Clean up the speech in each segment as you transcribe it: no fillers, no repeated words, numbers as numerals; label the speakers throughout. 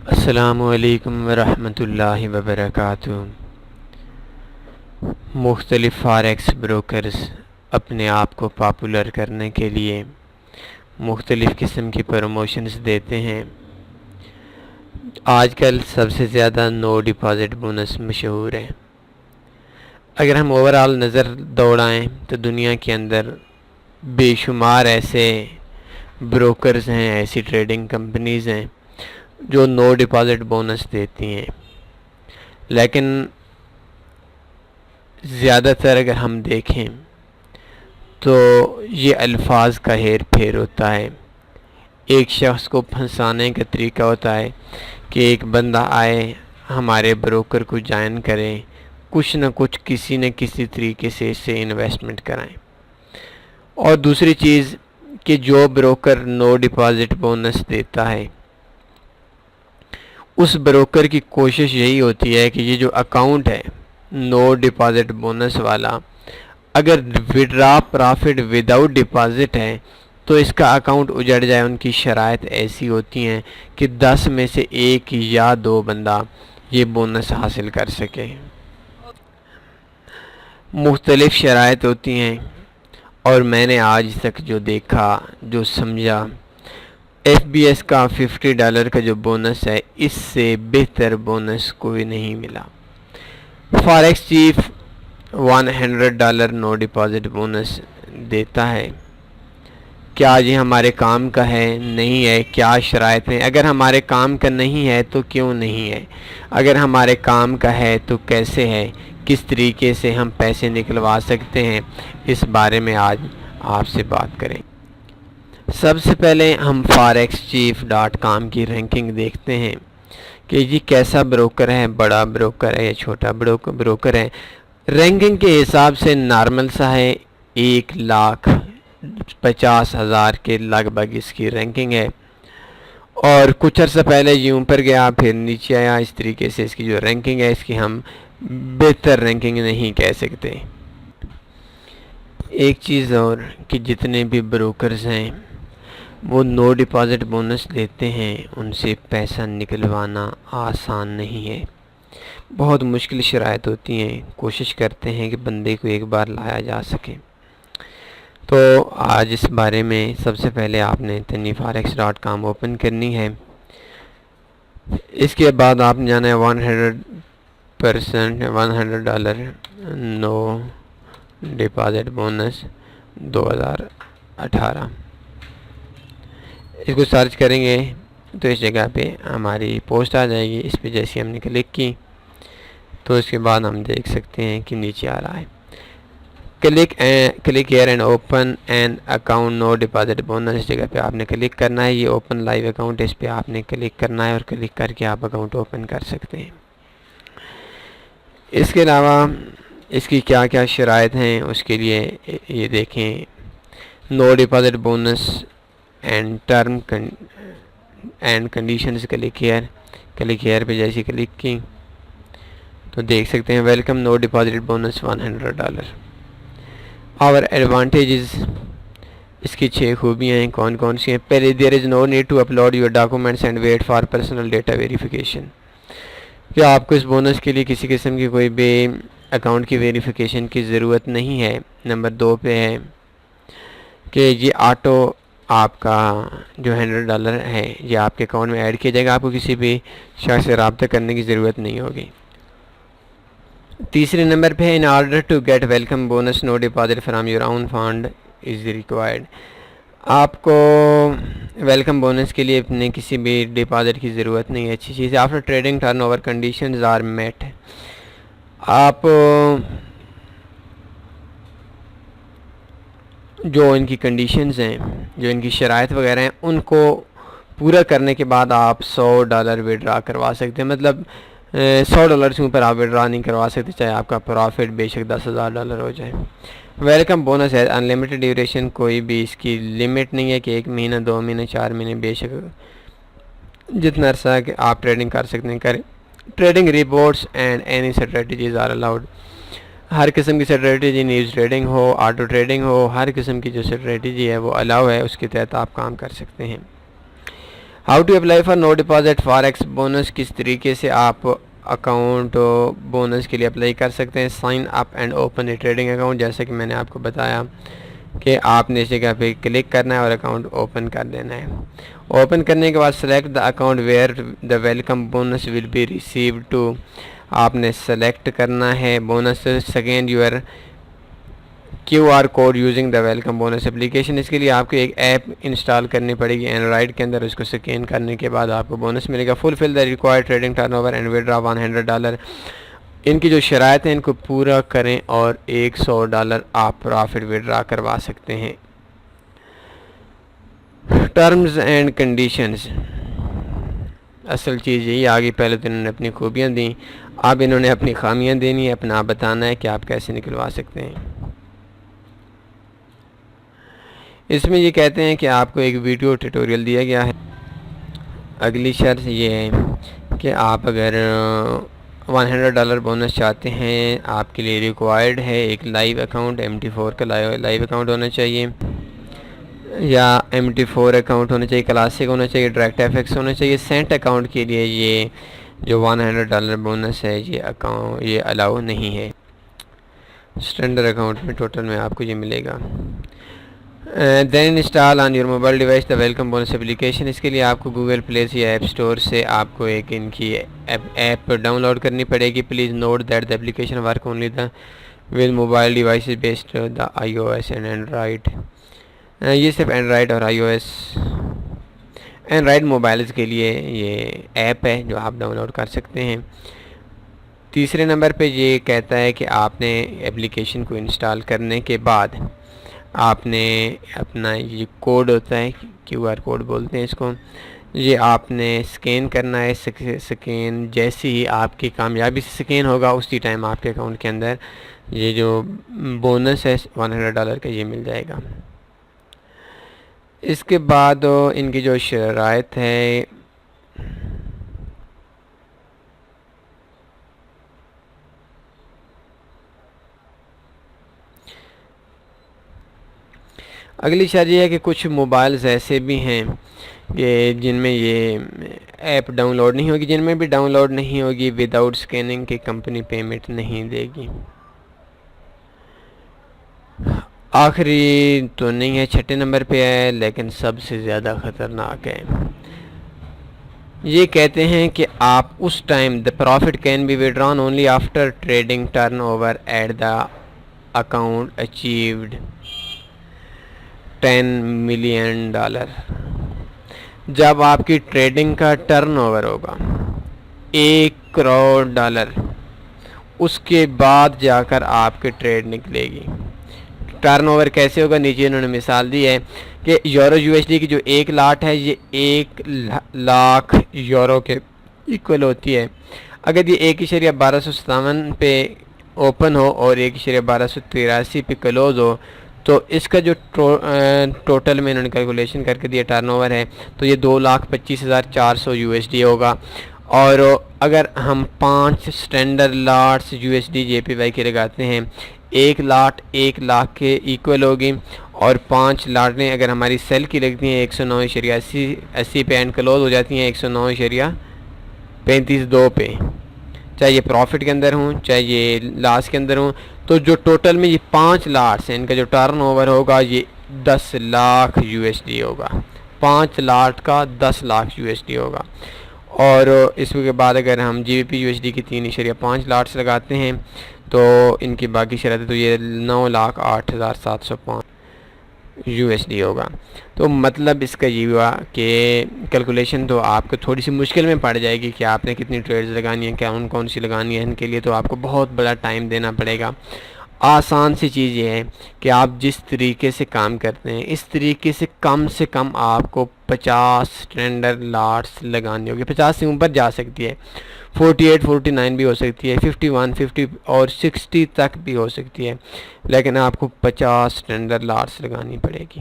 Speaker 1: अस्सलामुअलैकुम वरहमतुल्लाहि वबरकातुहू। मुख्तलिफ़ फ़ॉरेक्स ब्रोकर्स अपने आप को पॉपुलर करने के लिए मुख्तलिफ़ किस्म की प्रमोशंस देते हैं। आजकल सबसे ज़्यादा नो डिपॉज़िट बोनस मशहूर है। अगर हम ओवरऑल नज़र दौड़ाएं तो दुनिया के अंदर बेशुमार ऐसे ब्रोकर्स हैं, ऐसी ट्रेडिंग कंपनीज़ हैं जो नो डिपॉज़िट बोनस देती हैं, लेकिन ज़्यादातर अगर हम देखें तो ये अल्फाज का हेर फेर होता है। एक शख्स को फंसाने का तरीका होता है कि एक बंदा आए, हमारे ब्रोकर को ज्वाइन करें, कुछ न कुछ किसी न किसी तरीके से इससे इन्वेस्टमेंट कराएं। और दूसरी चीज़ कि जो ब्रोकर नो डिपॉज़िट बोनस देता है उस ब्रोकर की कोशिश यही होती है कि ये जो अकाउंट है नो डिपॉज़िट बोनस वाला, अगर विड्रा प्रॉफिट विदाउट डिपॉज़िट है तो इसका अकाउंट उजड़ जाए। उनकी शराइत ऐसी होती हैं कि 10 में से 1 या 2 बंदा ये बोनस हासिल कर सके। मुख्तलिफ़ शराइत होती हैं और मैंने आज तक जो देखा, जो समझा, FBS का $50 का जो बोनस है, इससे बेहतर बोनस कोई नहीं मिला। Forex Chief $100 no deposit bonus देता है। क्या ये हमारे काम का है? नहीं है। क्या शराइत हैं? अगर हमारे काम का नहीं है तो क्यों नहीं है? अगर हमारे काम का है तो कैसे है? किस तरीके से हम पैसे निकलवा सकते हैं? इस बारे में आज आपसे बात करें। सबसे पहले हम forexchief.com की रैंकिंग देखते हैं कि ये कैसा ब्रोकर है, बड़ा ब्रोकर है या छोटा ब्रोकर है। रैंकिंग के हिसाब से नॉर्मल सा है, 1,50,000 के लगभग इसकी रैंकिंग है। और कुछ अर्सा पहले ये ऊपर गया, फिर नीचे आया। इस तरीके से इसकी जो रैंकिंग है, इसकी हम बेहतर रैंकिंग नहीं कह सकते। एक चीज़ और कि जितने भी ब्रोकर्स हैं वो नो डिपॉज़िट बोनस देते हैं, उनसे पैसा निकलवाना आसान नहीं है। बहुत मुश्किल शराइत होती हैं। कोशिश करते हैं कि बंदे को एक बार लाया जा सके। तो आज इस बारे में सबसे पहले आपने taniforex.com ओपन करनी है। इसके बाद आपने जाना है $100 नो डिपॉज़िट बोनस 2018। इसको सर्च करेंगे तो इस जगह पे हमारी पोस्ट आ जाएगी। इस पे जैसे हमने क्लिक की तो इसके बाद हम देख सकते हैं कि नीचे आ रहा है click here and open an account no deposit bonus. इस जगह पे आपने क्लिक करना है। ये ओपन लाइव अकाउंट, इस पे आपने क्लिक करना है और क्लिक करके आप अकाउंट ओपन कर सकते हैं। इसके अलावा इसकी क्या क्या शराइत हैं उसके लिए ये देखें। No deposit bonus and term and conditions click here पे जैसे क्लिक की तो देख सकते हैं welcome no deposit bonus $100। Our advantages, इसकी 6 खूबियाँ हैं। कौन कौन सी हैं? पहले, there is no need to upload your documents and wait for personal data verification. क्या आपको इस बोनस के लिए किसी किस्म की कोई भी अकाउंट की वेरिफिकेशन की ज़रूरत नहीं है। नंबर 2 पे है कि ये ऑटो आपका जो $100 है ये आपके अकाउंट में ऐड किया जाएगा। आपको किसी भी शख्स से रब्ता करने की ज़रूरत नहीं होगी। तीसरे नंबर पे है in order to get welcome bonus no deposit from your own fund is required. आपको वेलकम बोनस के लिए अपने किसी भी डिपॉज़िट की ज़रूरत नहीं है। अच्छी चीज़ है। After trading turnover conditions are met. आप जो इनकी कंडीशंस हैं, जो इनकी शराइत वगैरह हैं, उनको पूरा करने के बाद आप $100 विड्रा करवा सकते हैं। मतलब $100 से ऊपर आप विड्रा नहीं करवा सकते, चाहे आपका प्रॉफिट बेशक $10,000 हो जाए। वेलकम बोनस है अनलिमिटेड ड्यूरेशन, कोई भी इसकी लिमिट नहीं है कि 1 महीना, 2 महीने, 4 महीने, बेशक जितना अरसा कि आप ट्रेडिंग कर सकते हैं करें। Trading reports and any strategies are allowed. हर किस्म की स्ट्रेटजी, न्यूज़ ट्रेडिंग हो, ऑटो ट्रेडिंग हो, हर किस्म की जो स्ट्रेटजी है वो अलाउ है, उसके तहत आप काम कर सकते हैं। How to apply for no deposit forex bonus, किस तरीके से आप अकाउंट बोनस के लिए अप्लाई कर सकते हैं। Sign up and open a trading account, जैसे कि मैंने आपको बताया कि आपने इस जगह पे क्लिक करना है और अकाउंट ओपन कर देना है। ओपन करने के बाद select the account where the welcome bonus will be received to, आपने सेलेक्ट करना है bonus. Second your QR code using the welcome bonus application, इसके लिए आपको एक ऐप इंस्टॉल करनी पड़ेगी एंड्रॉइड के अंदर। उसको स्कैन करने के बाद आपको बोनस मिलेगा। Fulfil the required trading turnover and withdraw $100। इनकी जो शराइत हैं इनको पूरा करें और $100 आप प्रॉफिट विड्रॉ करवा सकते हैं। टर्म्स एंड कंडीशंस, असल चीज़ यही आ गई। पहले तो इन्होंने अपनी खूबियाँ दी, अब इन्होंने अपनी खामियाँ देनी है, अपना बताना है कि आप कैसे निकलवा सकते हैं। इसमें ये कहते हैं कि आपको एक वीडियो ट्यूटोरियल दिया गया है। अगली शर्त ये है कि आप अगर $100 बोनस चाहते हैं, आपके लिए रिक्वायर्ड है एक लाइव अकाउंट, MT4 का लाइव अकाउंट होना चाहिए या MT4 अकाउंट होना चाहिए, क्लासिक होना चाहिए, डायरेक्ट FX होना चाहिए। सेंट अकाउंट के लिए ये जो $100 बोनस है ये अलाउ नहीं है। स्टैंडर्ड अकाउंट में टोटल में आपको ये मिलेगा। Then install on your mobile device the welcome bonus application, इसके लिए आपको गूगल प्ले से या ऐप स्टोर से आपको एक इनकी ऐप डाउनलोड करनी पड़ेगी। Please note that the application work only the with mobile device based the iOS and Android. ये सिर्फ एंड्रॉयड और iOS एंड्रॉयड मोबाइल्स के लिए ये ऐप है जो आप डाउनलोड कर सकते हैं। तीसरे नंबर पे ये कहता है कि आपने एप्लीकेशन को इंस्टॉल करने के बाद आपने अपना ये कोड होता है, QR कोड बोलते हैं इसको, ये आपने स्कैन करना है। स्कैन जैसे ही आपकी कामयाबी से स्कैन होगा उसी टाइम आपके अकाउंट के अंदर ये जो बोनस है $100 का ये मिल जाएगा। इसके बाद इनकी जो शराइत है, अगली शर्त ये है कि कुछ मोबाइल्स ऐसे भी हैं कि जिनमें ये ऐप डाउनलोड नहीं होगी। जिनमें भी डाउनलोड नहीं होगी विदाउट स्कैनिंग की कंपनी पेमेंट नहीं देगी। आखिरी तो नहीं है, छठे नंबर पे है लेकिन सबसे ज़्यादा ख़तरनाक है। ये कहते हैं कि आप उस time the profit can be withdrawn only after trading turnover at the account achieved $10 million. जब आपकी ट्रेडिंग का टर्नओवर होगा $1 करोड़, उसके बाद जाकर आपकी ट्रेड निकलेगी। टर्नओवर कैसे होगा, नीचे इन्होंने मिसाल दी है कि यूरो USD की जो 1 लाख है ये 1 लाख यूरो के इक्वल होती है। अगर ये 1.1257 पे ओपन हो और 1.1283 पे क्लोज हो तो इसका जो टोटल में इन्होंने कैलकुलेशन करके दिया टर्नओवर है तो ये 2,25,400 USD होगा। और अगर हम 5 स्टैंडर्ड लॉट्स USD JPY के लगाते हैं, 1 लाख के इक्वल होगी और 5 लाटें अगर हमारी सेल की लगती हैं 109.80 पे एंड क्लोज हो जाती हैं 109.352 पे, चाहे ये प्रॉफिट के अंदर हों चाहे ये लॉस के अंदर हों, तो जो टोटल में ये 5 लाट्स हैं इनका जो टर्न ओवर होगा ये 10 लाख USD होगा। 5 लाट का 10 लाख USD होगा। और इसके बाद अगर हम GBP USD की 3.5 लाट्स लगाते हैं तो इनकी बाकी शरत तो ये 9,08,705 USD होगा। तो मतलब इसका ये हुआ कि कैलकुलेशन तो आपको थोड़ी सी मुश्किल में पड़ जाएगी कि आपने कितनी ट्रेड्स लगानी है, क्या कौन सी लगानी है। इनके लिए तो आपको बहुत बड़ा टाइम देना पड़ेगा। आसान सी चीज़ ये है कि आप जिस तरीके से काम करते हैं इस तरीके से कम आपको 50 स्टैंडर्ड लॉट्स लगानी होगी। 50 से ऊपर जा सकती है, 48, 49 भी हो सकती है, 51, 50 और 60 तक भी हो सकती है, लेकिन आपको 50 स्टैंडर्ड लॉट्स लगानी पड़ेगी।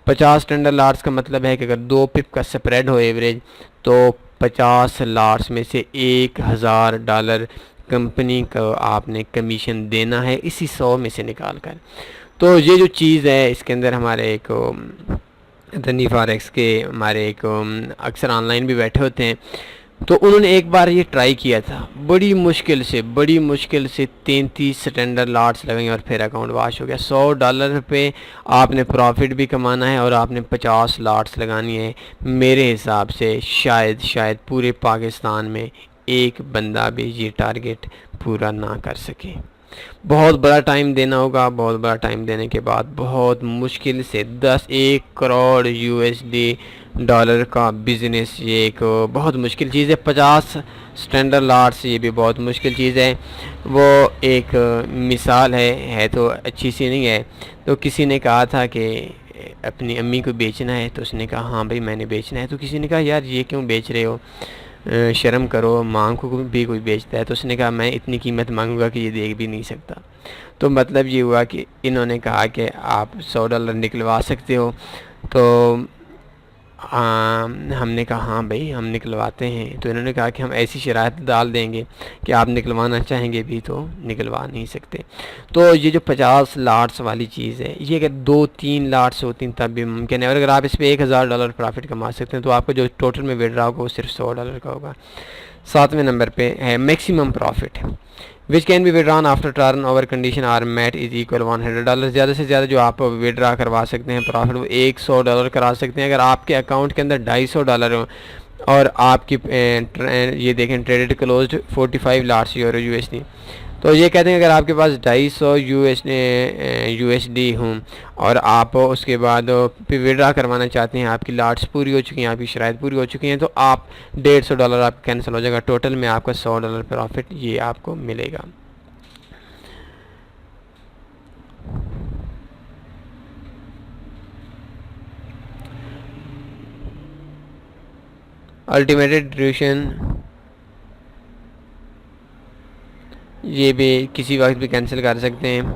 Speaker 1: 50 स्टैंडर्ड लॉट्स का मतलब है कि अगर 2 पिप का स्प्रेड हो एवरेज तो 50 लॉट्स में से $1,000 कंपनी को आपने कमीशन देना है इसी 100 में से निकाल कर। तो ये जो चीज़ है इसके अंदर हमारे एक धनी फॉरेक्स के हमारे एक अक्सर ऑनलाइन भी बैठे होते हैं, तो उन्होंने एक बार ये ट्राई किया था, बड़ी मुश्किल से 33 स्टैंडर्ड लॉट्स लगेंगे और फिर अकाउंट वाश हो गया। $100 पे आपने प्रॉफिट भी कमाना है और आपने 50 लॉट्स लगानी है। मेरे हिसाब से शायद पूरे पाकिस्तान में एक बंदा भी ये टारगेट पूरा ना कर सके। बहुत बड़ा टाइम देना होगा, बहुत बड़ा टाइम देने के बाद बहुत मुश्किल से 1 करोड़ यूएसडी डॉलर का बिज़नेस, ये एक बहुत मुश्किल चीज़ है। 50 स्टैंडर्ड लॉट्स, ये भी बहुत मुश्किल चीज़ है। वो एक मिसाल है तो अच्छी सी नहीं है। तो किसी ने कहा था कि अपनी अम्मी को बेचना है, तो उसने कहा हाँ भाई मैंने बेचना है। तो किसी ने कहा यार ये क्यों बेच रहे हो, शर्म करो, माँ को भी कोई बेचता है। तो उसने कहा मैं इतनी कीमत मांगूंगा कि ये देख भी नहीं सकता। तो मतलब ये हुआ कि इन्होंने कहा कि आप $100 निकलवा सकते हो। तो हमने कहा हाँ भाई हम निकलवाते हैं। तो इन्होंने कहा कि हम ऐसी शराइत डाल देंगे कि आप निकलवाना चाहेंगे भी तो निकलवा नहीं सकते। तो ये जो 50 लॉट्स वाली चीज़ है, ये अगर 2-3 लॉट्स होती तब भी मुमकिन है। और अगर आप इस पर $1000 प्रॉफिट कमा सकते हैं तो आपको जो टोटल में विड्रॉ होगा वो सिर्फ $100 का होगा। 7वें नंबर पे है maximum profit which can be withdrawn after turnover condition are met is equal $100। ज़्यादा से ज़्यादा जो आप विड्रा करवा सकते हैं प्रॉफिट वो $100 करा सकते हैं। अगर आपके अकाउंट के अंदर $250 हो और आपकी ये देखें ट्रेडेड क्लोज्ड 45 लार्ज यूएसडी, तो ये कहते हैं अगर आपके पास 250 यूएसडी हों और आप उसके बाद फिर विड्रा करवाना चाहते हैं, आपकी लाट्स पूरी हो चुकी हैं, आपकी शराइत पूरी हो चुकी हैं, तो आप $150 आप कैंसिल हो जाएगा। टोटल में आपका $100 प्रॉफिट ये आपको मिलेगा। अल्टीमेटेड ड्यूरेशन ये भी किसी वक्त भी कैंसिल कर सकते हैं।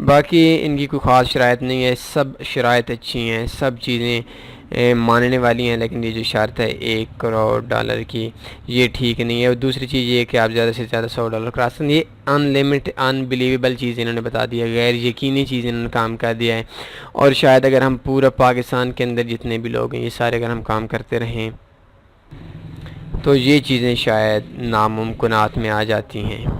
Speaker 1: बाकी इनकी कोई ख़ास शराइत नहीं है, सब शराइत अच्छी हैं, सब चीज़ें मानने वाली हैं। लेकिन ये जो शर्त है $1 करोड़ की, ये ठीक नहीं है। और दूसरी चीज़ ये कि आप ज़्यादा से ज़्यादा $100 क्रॉस करें, ये अनलिमिटेड अनबिलीवेबल चीज़ इन्होंने बता दिया, गैर यकीनी चीज़ इन्होंने काम कर दिया है। और शायद अगर हम पूरा पाकिस्तान के अंदर जितने भी लोग हैं ये सारे अगर हम काम करते रहें तो ये चीज़ें शायद नामुमकिनात में आ जाती हैं।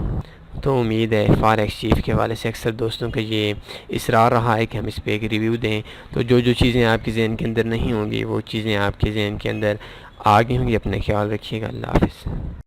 Speaker 1: तो उम्मीद है फॉरेक्स चीफ़ के हवाले से अक्सर दोस्तों का ये इसरार रहा है कि हम इस पर एक रिव्यू दें। तो जो जो चीज़ें आपके जहन के अंदर नहीं होंगी वो चीज़ें आपके जहन के अंदर आ गई होंगी। अपना ख्याल रखिएगा। अल्लाह हाफ़िज़।